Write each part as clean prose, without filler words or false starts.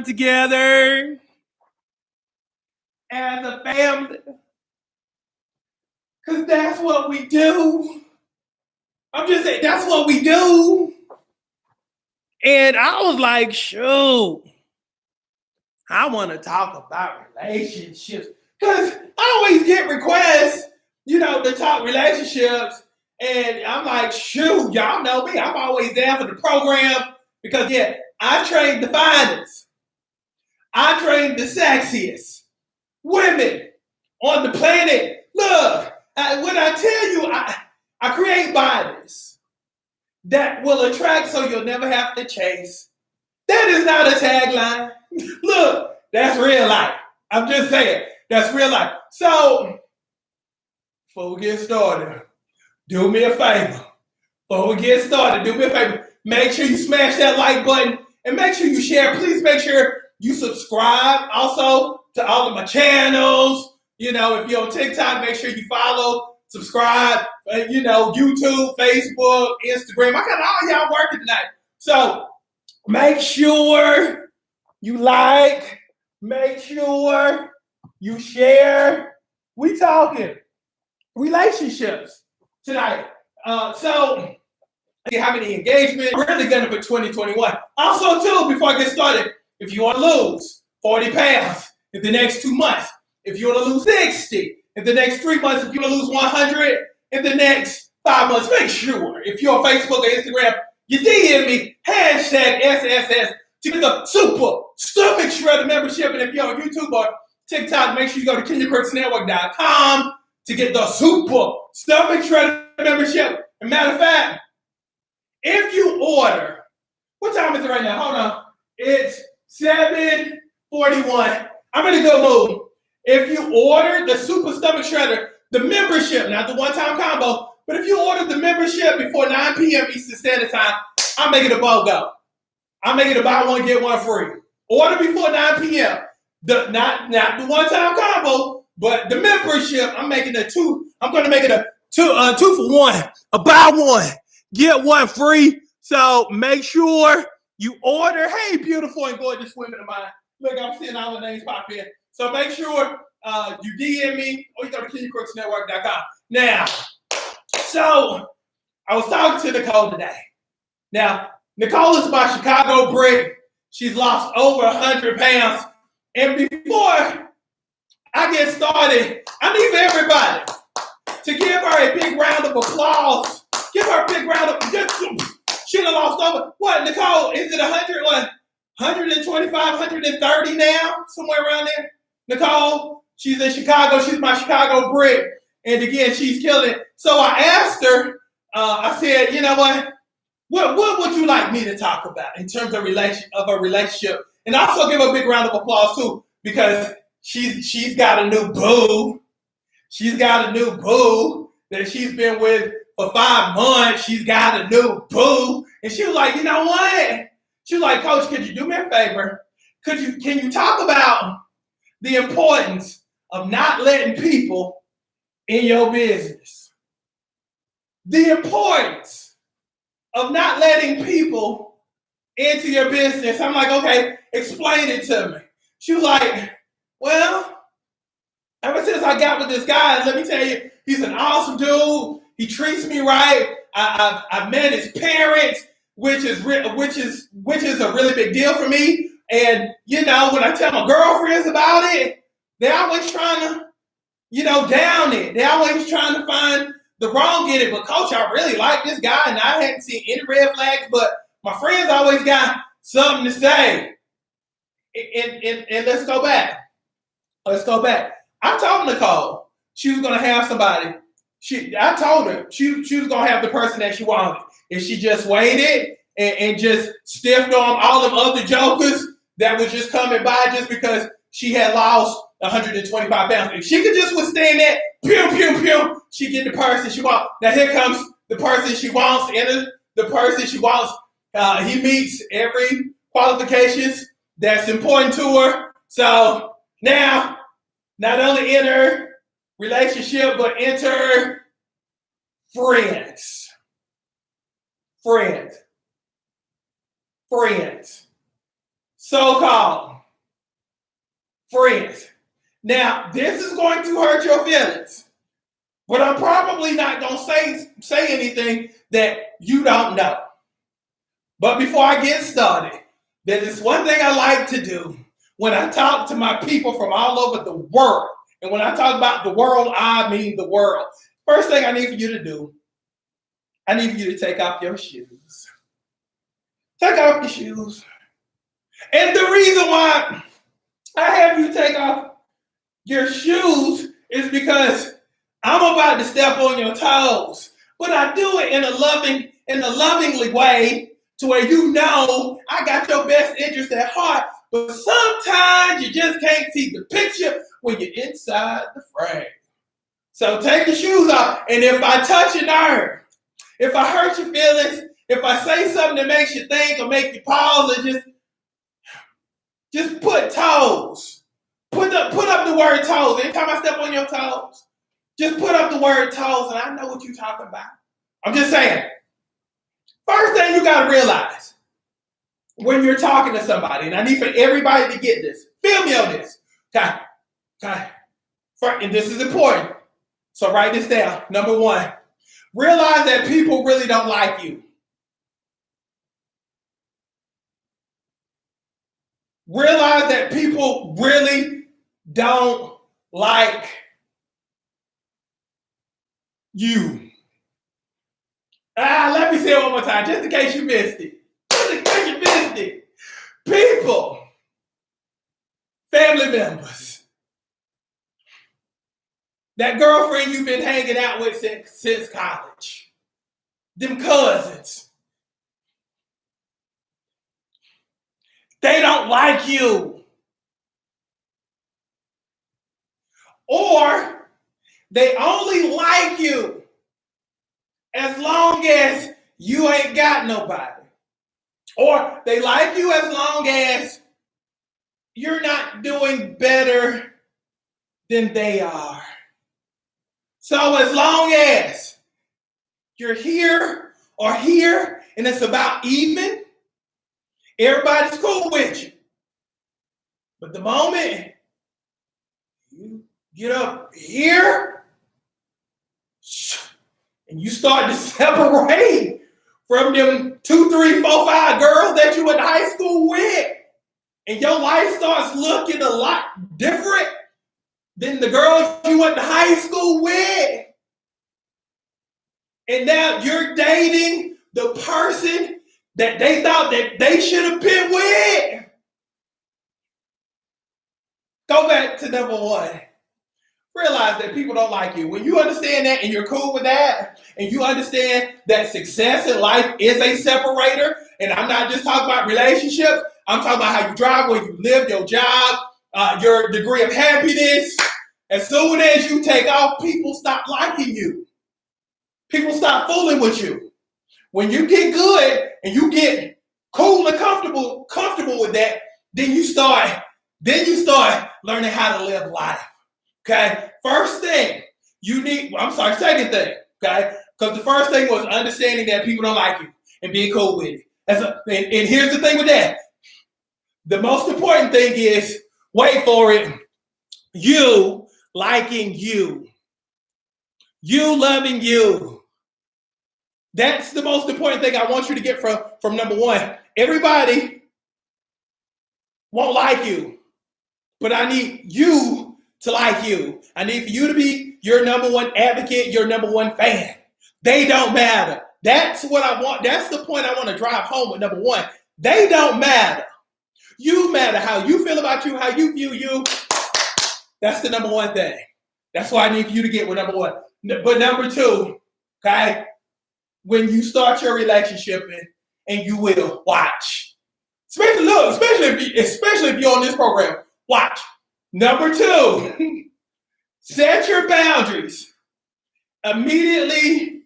together as a family. Because that's what we do. I'm just saying, that's what we do. And I was like, shoot, I want to talk about relationships. Because I always get requests, to talk relationships. And I'm like, shoot, y'all know me. I'm always down for the program. Because, I train the finest. I train the sexiest women on the planet. Look, when I tell you, I create bodies that will attract so you'll never have to chase. That is not a tagline. Look, that's real life. I'm just saying, that's real life. So, before we get started, do me a favor. Make sure you smash that like button and make sure you share. Please make sure you subscribe also to all of my channels. If you're on TikTok, make sure you follow, subscribe, YouTube, Facebook, Instagram. I got all y'all working tonight. So make sure you like, make sure you share. We talking relationships tonight. So how many engagements we're really gunning for 2021. Also, too, before I get started, if you want to lose 40 pounds in the next 2 months, if you want to lose 60 in the next 3 months, if you want to lose 100 in the next 5 months, make sure if you're on Facebook or Instagram, you DM me, #SSS to get the Super Stomach Shredder membership. And if you're on YouTube or TikTok, make sure you go to KenyaCurtisNetwork.com to get the Super Stomach Shredder membership. And matter of fact, if you order, what time is it right now? Hold on. It's 7:41. I'm in a good mood. If you order the Super Stomach Shredder, the membership, not the one-time combo, but if you order the membership before 9 p.m. Eastern Standard Time, I'm making a BOGO. I'm making a buy one, get one free. Order before 9 p.m. Not the one-time combo, but the membership, I'm going to make it a two for one, a buy one, get one free. So make sure you order. Hey, beautiful and gorgeous women of mine. Look, I'm seeing all the names pop in. So make sure you DM me or you go to KenyaCurtisNetwork.com. Now, so I was talking to Nicole today. Now, Nicole is my Chicago brick. She's lost over 100 pounds. And before I get started, I need everybody to give her a big round of applause. Give her a big round of she done lost over. What, Nicole? Is it 100 or 125, 130 now? Somewhere around there? Nicole, she's in Chicago. She's my Chicago brick. And again, she's killing it. So I asked her, I said, you know what? What would you like me to talk about in terms of a relationship? And also give her a big round of applause too, because she's got a new boo. She's got a new boo that she's been with for 5 months. She's got a new boo. And she was like, you know what? She was like, Coach, could you do me a favor? Can you talk about the importance of not letting people in your business? The importance of not letting people into your business. I'm like, okay, explain it to me. She was like, well, ever since I got with this guy, let me tell you, he's an awesome dude. He treats me right. I've met his parents, which is a really big deal for me. And when I tell my girlfriends about it, they're always trying to, down it. They're always trying to find the wrong in it. But Coach, I really like this guy, and I hadn't seen any red flags. But my friends always got something to say. And let's go back. I told Nicole she was going to have somebody. I told her she was going to have the person that she wanted. If she just waited and just stiffed on all them other jokers that was just coming by just because she had lost 125 pounds. If she could just withstand that, she get the person she wants. Now here comes the person she wants. And the person she wants, he meets every qualifications that's important to her. So now, not only enter relationship, but enter friends. so-called friends. Now, this is going to hurt your feelings, but I'm probably not going to say anything that you don't know. But before I get started, there's this one thing I like to do when I talk to my people from all over the world. And when I talk about the world, I mean the world. First thing I need for you to do, I need for you to take off your shoes. Take off your shoes. And the reason why I have you take off your shoes is because I'm about to step on your toes. But I do it in a lovingly way to where you know I got your best interest at heart. But sometimes you just can't see the picture when you're inside the frame. So take your shoes off. And if I touch your nerve, if I hurt your feelings, if I say something that makes you think or make you pause or just put toes. Put up the word toes. Anytime I step on your toes, just put up the word toes and I know what you're talking about. I'm just saying. First thing you got to realize when you're talking to somebody, and I need for everybody to get this. Feel me on this. Okay. And this is important. So write this down. Number one, realize that people really don't like you. Realize that people really don't like you. Let me say it one more time, just in case you missed it. People, family members, that girlfriend you've been hanging out with since college, them cousins, they don't like you. Or they only like you as long as you ain't got nobody. Or they like you as long as you're not doing better than they are. So as long as you're here or here and it's about even, everybody's cool with you. But the moment you get up here and you start to separate from them 2, 3, 4, 5 girls that you went to high school with, and your life starts looking a lot different than the girls you went to high school with, and now you're dating the person that they thought that they should have been with. Go back to number one. Realize that people don't like you. When you understand that and you're cool with that, and you understand that success in life is a separator, and I'm not just talking about relationships, I'm talking about how you drive, where you live, your job, your degree of happiness. As soon as you take off, people stop liking you. People stop fooling with you. When you get good and you get cool and comfortable with that, then you start learning how to live life. Okay? First thing second thing, okay? Because the first thing was understanding that people don't like you and being cool with it. And here's the thing with that. The most important thing is, wait for it, you liking you. You loving you. That's the most important thing I want you to get from number one. Everybody won't like you, but I need you to like you. I need for you to be your number one advocate, your number one fan. They don't matter. That's what I want. That's the point I want to drive home with number one. They don't matter. You matter. How you feel about you, how you view you. That's the number one thing. That's why I need for you to get with number one. But number two, okay, when you start your relationship and you will watch. Especially if you're on this program, watch. Number two, set your boundaries immediately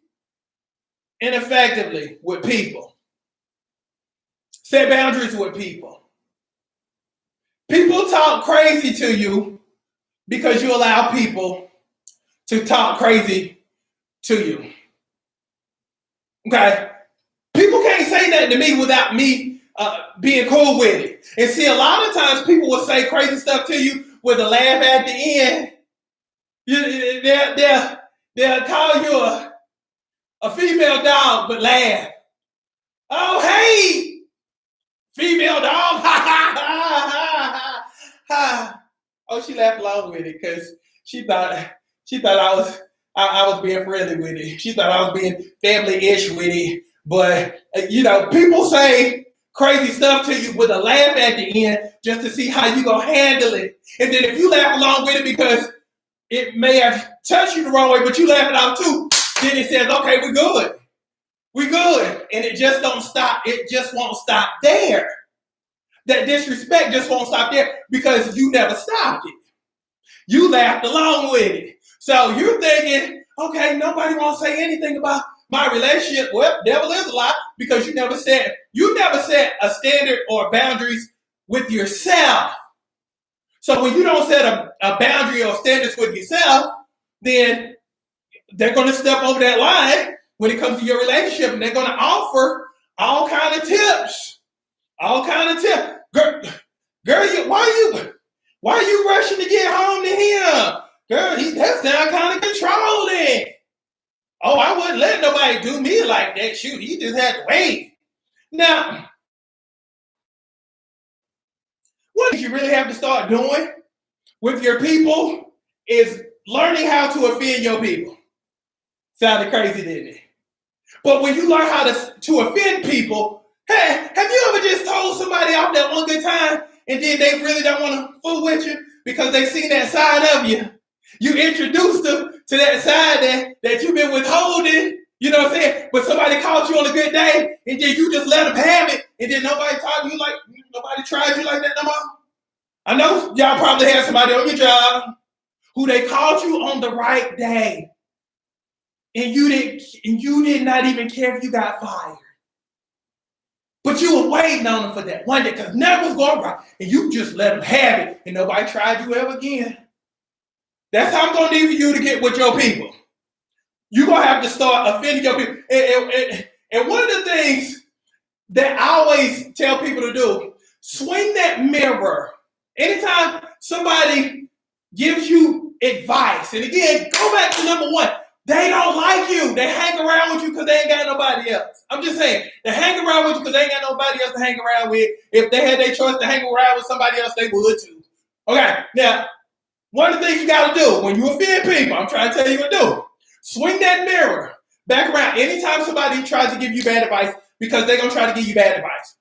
and effectively with people. Set boundaries with people. People talk crazy to you because you allow people to talk crazy to you. Okay? People can't say nothing to me without me being cool with it. And see, a lot of times people will say crazy stuff to you with a laugh at the end. They'll call you a female dog, but laugh. Oh, hey, female dog. Oh, she laughed along with it because she thought I was being friendly with it. She thought I was being family-ish with it. But people say crazy stuff to you with a laugh at the end just to see how you gonna handle it. And then if you laugh along with it because it may have touched you the wrong way, but you laugh it out too, then it says, okay, we're good. We're good. And it just don't stop. It just won't stop there. That disrespect just won't stop there because you never stopped it. You laughed along with it. So you're thinking, okay, nobody won't say anything about my relationship. Well, devil is a lie because you never set a standard or boundaries with yourself. So when you don't set a boundary or standards with yourself, then they're going to step over that line when it comes to your relationship, and they're going to offer all kind of tips. All kind of tips. Girl, why are you rushing to get home to him? Girl, that sounds kind of controlling. Oh, I wouldn't let nobody do me like that. Shoot, he just had to wait. Now, what you really have to start doing with your people is learning how to offend your people. Sounded crazy, didn't it? But when you learn how to offend people, hey, have you ever just told somebody off that one good time and then they really don't want to fool with you because they seen that side of you? You introduced them to that side that you've been withholding, you know what I'm saying? But somebody called you on a good day and then you just let them have it and then nobody taught you like, nobody tried you like that no more. I know y'all probably had somebody on your job who they called you on the right day and you did not even care if you got fired. But you were waiting on them for that one day because nothing was going right and you just let them have it and nobody tried you ever again. That's how I'm going to need for you to get with your people. You're going to have to start offending your people. And one of the things that I always tell people to do, swing that mirror. Anytime somebody gives you advice, and again, go back to number one, they don't like you. They hang around with you because they ain't got nobody else. I'm just saying, they hang around with you because they ain't got nobody else to hang around with. If they had their choice to hang around with somebody else, they would too. Okay, now, one of the things you got to do when you offend people, I'm trying to tell you what to do. Swing that mirror back around. Anytime somebody tries to give you bad advice, because they're going to try to give you bad advice.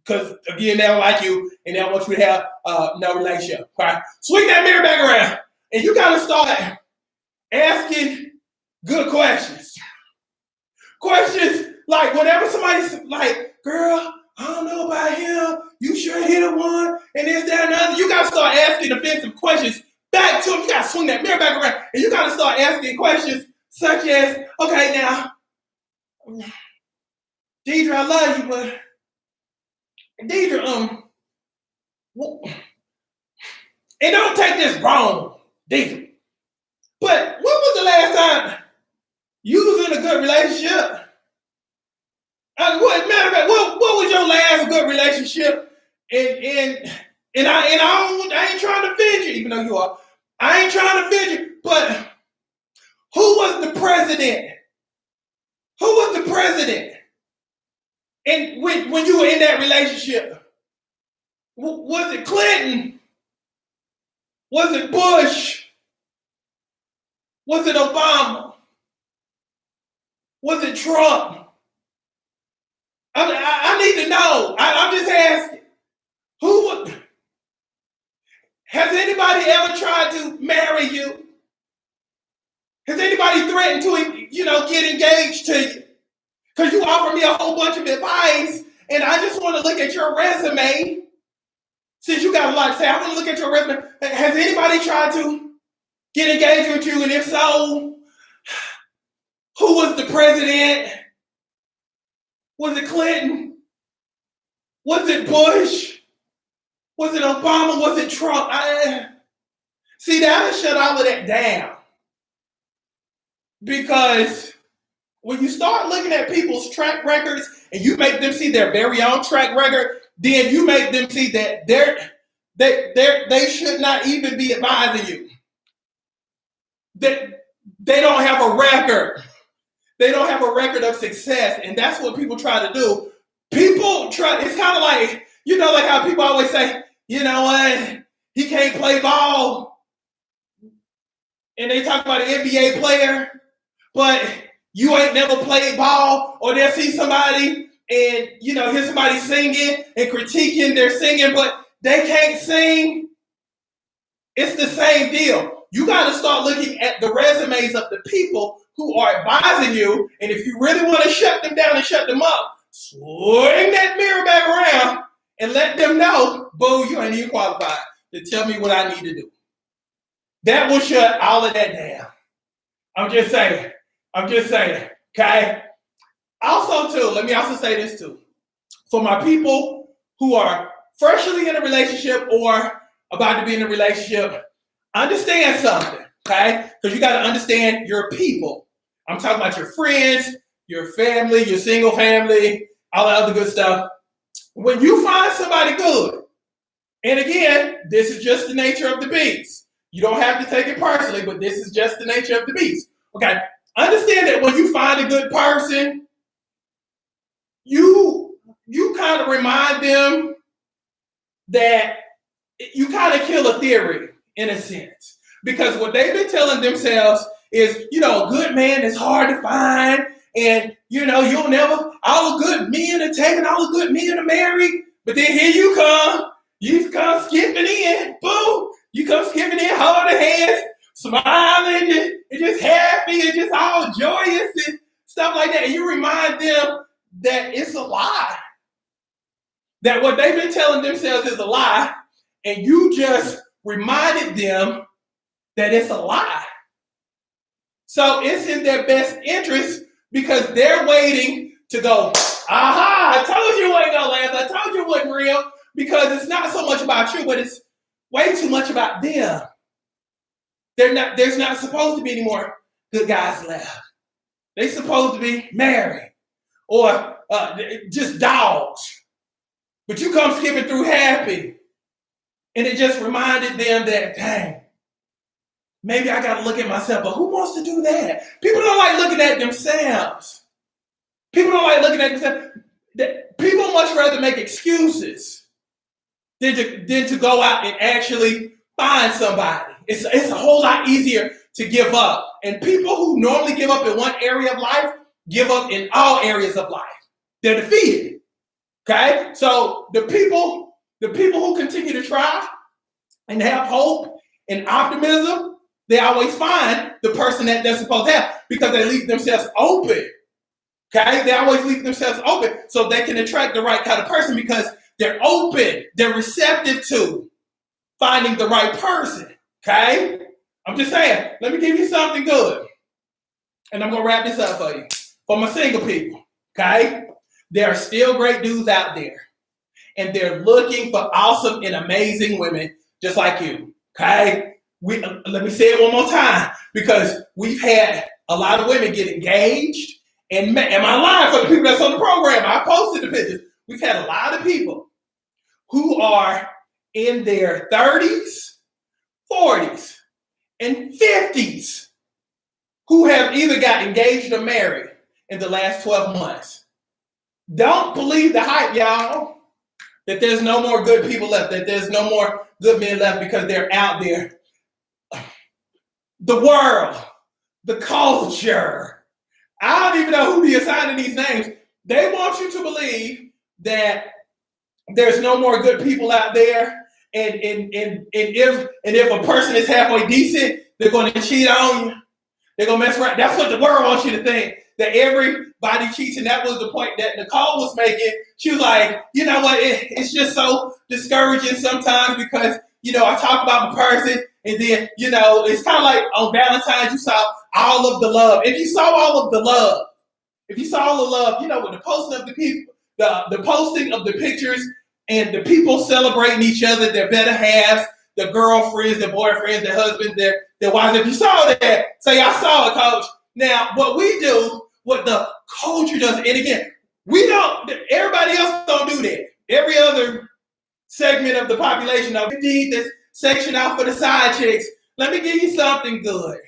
Because, again, they don't like you and they don't want you to have no relationship. Okay? Swing that mirror back around. And you got to start asking good questions. Questions like whenever somebody's like, girl, I don't know about him. You sure he the one? And this, that, and the other. You got to start asking offensive questions back to him. You got to swing that mirror back around. And you got to start asking questions such as, okay, now, Deidre, I love you, but Deidre, and don't take this wrong, Deidre. But when was the last time you was in a good relationship? Matter of fact, what was your last good relationship? And I ain't trying to offend you, even though you are. I ain't trying to offend you, but who was the president? Who was the president? And when you were in that relationship, was it Clinton? Was it Bush? Was it Obama? Was it Trump? I need to know. I'm just asking. Has anybody ever tried to marry you? Has anybody threatened to, get engaged to you? Because you offered me a whole bunch of advice, and I just want to look at your resume. Since you got a lot to say, I want to look at your resume. Has anybody tried to get engaged with you? And if so, who was the president? Was it Clinton? Was it Bush? Was it Obama? Was it Trump? See, that'll shut all of that down. Because when you start looking at people's track records and you make them see their very own track record, then you make them see that they should not even be advising you. They don't have a record. They don't have a record of success, and that's what people try to do. People try. It's kind of like, like how people always say, you know what, he can't play ball, and they talk about an NBA player, but you ain't never played ball, or they'll see somebody and hear somebody singing and critiquing their singing, but they can't sing. It's the same deal. You got to start looking at the resumes of the people who are advising you, and if you really want to shut them down and shut them up, swing that mirror back around and let them know, boo, you ain't even qualified to tell me what I need to do. That will shut all of that down. I'm just saying, okay? Also, too, let me also say this, too. For my people who are freshly in a relationship or about to be in a relationship, understand something, okay? Because you got to understand your people. I'm talking about your friends, your family, your single family, all that other good stuff. When you find somebody good, and again, this is just the nature of the beast. You don't have to take it personally, but this is just the nature of the beast. Okay, understand that when you find a good person, you kind of remind them that you kind of kill a theory in a sense. Because what they've been telling themselves is, a good man is hard to find, and you'll never, all the good men are taken, all the good men are married, but then here you come skipping in, boom, you come skipping in, holding hands, smiling, and just happy, and just all joyous and stuff like that, and you remind them that it's a lie, that what they've been telling themselves is a lie, and you just reminded them that it's a lie. So it's in their best interest because they're waiting to go, aha, I told you it wasn't gonna last. I told you it wasn't real, because it's not so much about you, but it's way too much about them. There's not supposed to be any more good guys left. They're supposed to be married or just dogs. But you come skipping through happy. And it just reminded them that, dang, maybe I got to look at myself, but who wants to do that? People don't like looking at themselves. People much rather make excuses than to go out and actually find somebody. It's a whole lot easier to give up. And people who normally give up in one area of life give up in all areas of life. They're defeated. Okay? So the people who continue to try and have hope and optimism, they always find the person that they're supposed to have because they leave themselves open. Okay? They always leave themselves open so they can attract the right kind of person because they're open. They're receptive to finding the right person. Okay? I'm just saying, let me give you something good. And I'm going to wrap this up for you. For my single people, okay? There are still great dudes out there. And they're looking for awesome and amazing women just like you, okay? Let me say it one more time, because we've had a lot of women get engaged. And am I lying for the people that's on the program? I posted the pictures. We've had a lot of people who are in their 30s, 40s, and 50s who have either got engaged or married in the last 12 months. Don't believe the hype, y'all, that there's no more good people left, that there's no more good men left because they're out there. The world, the culture, I don't even know who be assigning these names. They want you to believe that there's no more good people out there, and if a person is halfway decent, they're going to cheat on you. They're going to mess around. That's what the world wants you to think, that everybody cheats, and that was the point that Nicole was making. She was like, you know what, it's just so discouraging sometimes because, I talk about the person, and then, it's kind of like on Valentine's, you saw all of the love. If you saw all of the love, with the posting of the people, the posting of the pictures, and the people celebrating each other, their better halves, their girlfriends, their boyfriends, their husbands, their wives. If you saw that, say, I saw it, coach. Now, what we do, what the culture does. And again, everybody else don't do that. Every other segment of the population, of this section out for the side chicks. Let me give you something good.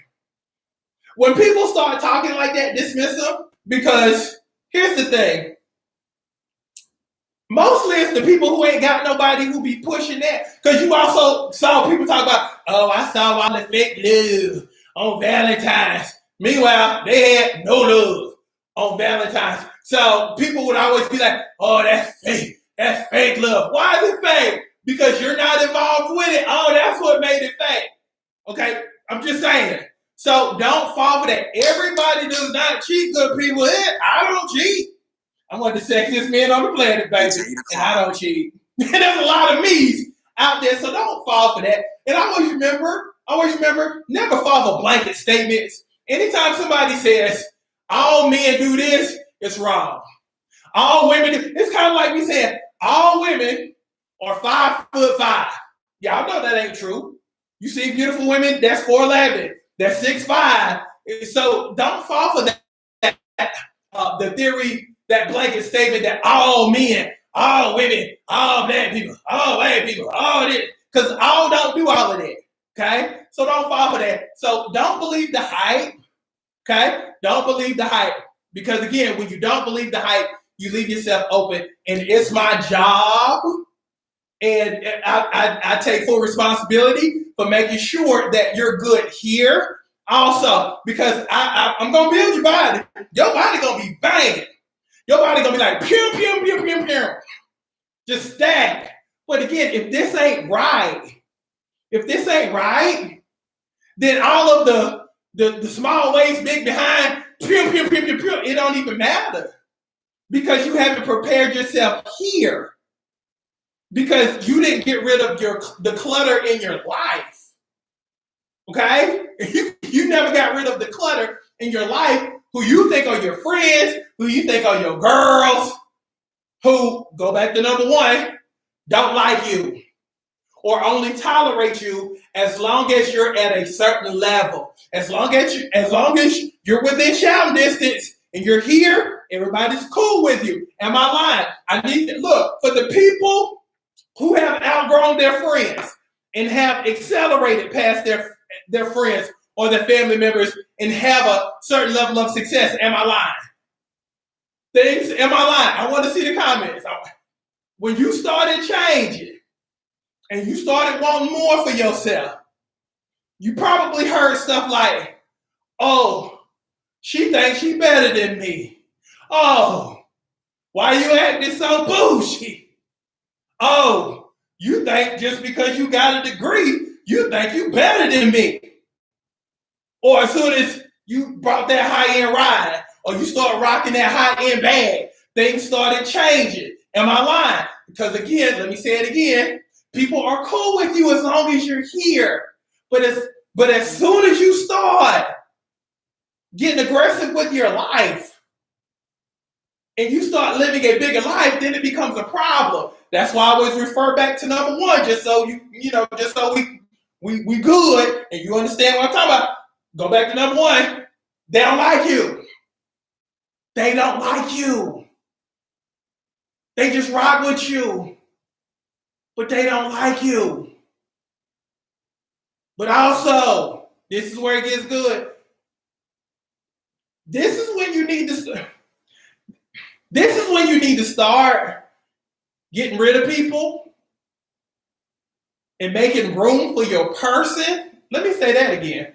When people start talking like that, dismiss them, because here's the thing. Mostly it's the people who ain't got nobody who be pushing that. Because you also saw people talk about, oh, I saw all the fake love on Valentine's. Meanwhile, they had no love on Valentine's. So people would always be like, oh, that's fake. That's fake love. Why is it fake? Because you're not involved with it. Oh, that's what made it fake. Okay, I'm just saying. So don't fall for that. Everybody does not cheat, good people. I don't cheat. I'm one of the sexiest men on the planet, baby. And I don't cheat. There's a lot of me's out there, so don't fall for that. And I always remember, never fall for blanket statements. Anytime somebody says, all men do this, it's wrong. All women do, it's kind of like we said, all women are 5'5". Y'all know that ain't true. You see beautiful women, that's 4'11", that's 6'5". So don't fall for that the theory, that blanket statement that all men, all women, all black people, all white people, all this, because all don't do all of that, okay? So don't fall for that. So don't believe the hype, okay? Don't believe the hype, because again, when you don't believe the hype, you leave yourself open, and it's my job, and I take full responsibility for making sure that you're good here also, because I'm going to build your body. Your body going to be banging. Your body going to be like, pew, pew, pew, pew, pew. Just stack. But again, if this ain't right, then all of the small waist, big behind, pew, pew, pew, pew, pew, it don't even matter. Because you haven't prepared yourself here. Because you didn't get rid of the clutter in your life. Okay? You never got rid of the clutter in your life, who you think are your friends, who you think are your girls, who, go back to number one, don't like you or only tolerate you as long as you're at a certain level. As long as you're within shouting distance and you're here, everybody's cool with you. Am I lying? I need to look for the people who have outgrown their friends and have accelerated past their friends or their family members and have a certain level of success. Am I lying? Am I lying? I want to see the comments. When you started changing and you started wanting more for yourself, you probably heard stuff like, oh, she thinks she better than me. Oh, why you acting so bougie? Oh, you think just because you got a degree, you think you better than me. Or as soon as you brought that high-end ride, or you start rocking that high-end bag, things started changing. Am I lying? Because again, let me say it again, people are cool with you as long as you're here. But as soon as you start getting aggressive with your life, and you start living a bigger life, then it becomes a problem. That's why I always refer back to number one, just so we good and you understand what I'm talking about. Go back to number one. They don't like you. They don't like you. They just rock with you, but they don't like you. But also, this is where it gets good. This is when you need to start getting rid of people and making room for your person. Let me say that again.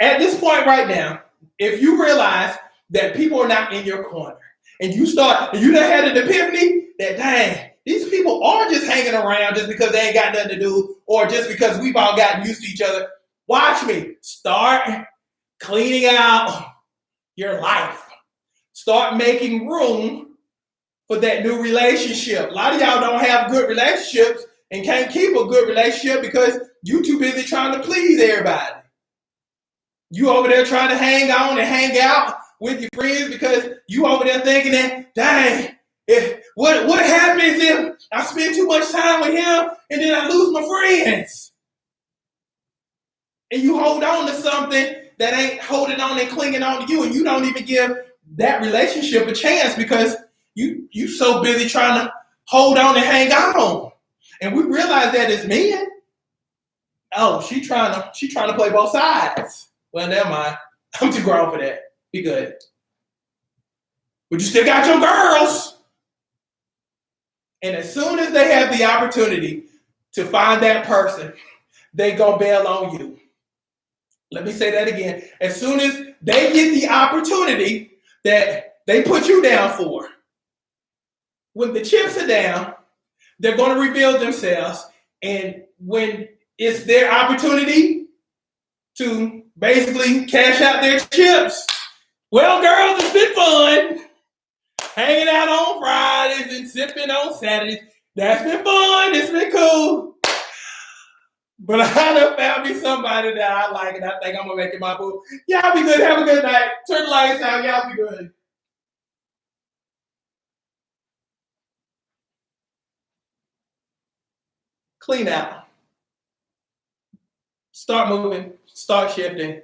At this point right now, if you realize that people are not in your corner and you done had an epiphany that, dang, these people are just hanging around just because they ain't got nothing to do or just because we've all gotten used to each other, watch me. Start cleaning out your life. Start making room for that new relationship. A lot of y'all don't have good relationships and can't keep a good relationship because you too busy trying to please everybody. You over there trying to hang on and hang out with your friends because you over there thinking that, dang, what happens if I spend too much time with him and then I lose my friends? And you hold on to something that ain't holding on and clinging on to you, and you don't even give that relationship a chance because you so busy trying to hold on and hang on. And we realize that as men, oh, she trying to play both sides. Well, never mind. I'm too grown for that. Be good. But you still got your girls. And as soon as they have the opportunity to find that person, they gonna bail on you. Let me say that again. As soon as they get the opportunity that they put you down for, when the chips are down, they're going to reveal themselves. And when it's their opportunity to basically cash out their chips, well, girls, it's been fun. Hanging out on Fridays and sipping on Saturdays. That's been fun. It's been cool. But I done found me somebody that I like and I think I'm going to make it my boo. Y'all be good. Have a good night. Turn the lights out. Y'all be good. Clean out. Start moving. Start shifting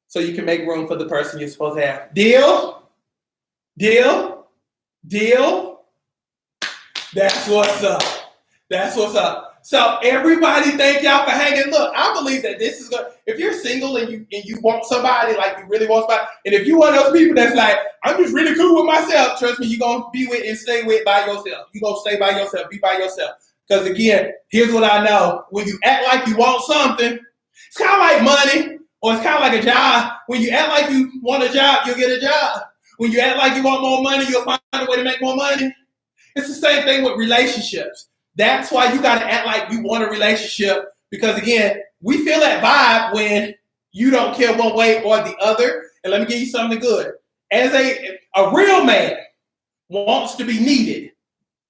so you can make room for the person you're supposed to have. Deal? Deal? Deal? That's what's up. That's what's up. So everybody, thank y'all for hanging. Look, I believe that this is good. If you're single and you want somebody, like you really want somebody, and if you one of those people that's like, I'm just really cool with myself, trust me, you're going to be with and stay with by yourself. You're going to stay by yourself, be by yourself. Because again, here's what I know. When you act like you want something, it's kind of like money, or it's kind of like a job. When you act like you want a job, you'll get a job. When you act like you want more money, you'll find a way to make more money. It's the same thing with relationships. That's why you got to act like you want a relationship because, again, we feel that vibe when you don't care one way or the other. And let me give you something good. As a real man wants to be needed,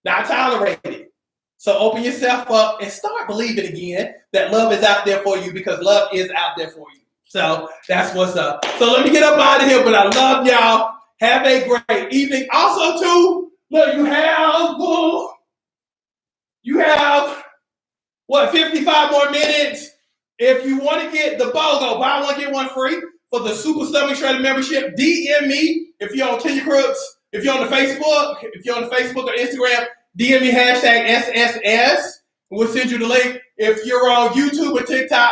not tolerated. So open yourself up and start believing again that love is out there for you because love is out there for you. So that's what's up. So let me get up out of here, but I love y'all. Have a great evening. Also, too, look, you have, 55 more minutes. If you want to get the BOGO, buy one, get one free for the Super Stomach Shredder membership, DM me. If you're on Kenya Crooks, if you're on the Facebook or Instagram, DM me #SSS. We'll send you the link. If you're on YouTube or TikTok,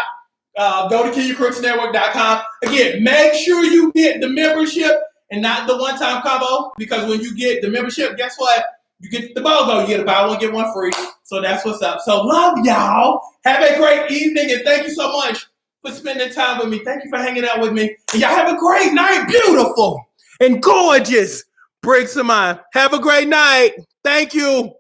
go to KenyaCrooksNetwork.com. Again, make sure you get the membership and not the one-time combo because when you get the membership, guess what? You get the BOGO. You get a buy one, get one free. So that's what's up. So love y'all. Have a great evening, and thank you so much for spending time with me. Thank you for hanging out with me. And y'all have a great night. Beautiful and gorgeous. Breaks of mind. Have a great night. Thank you.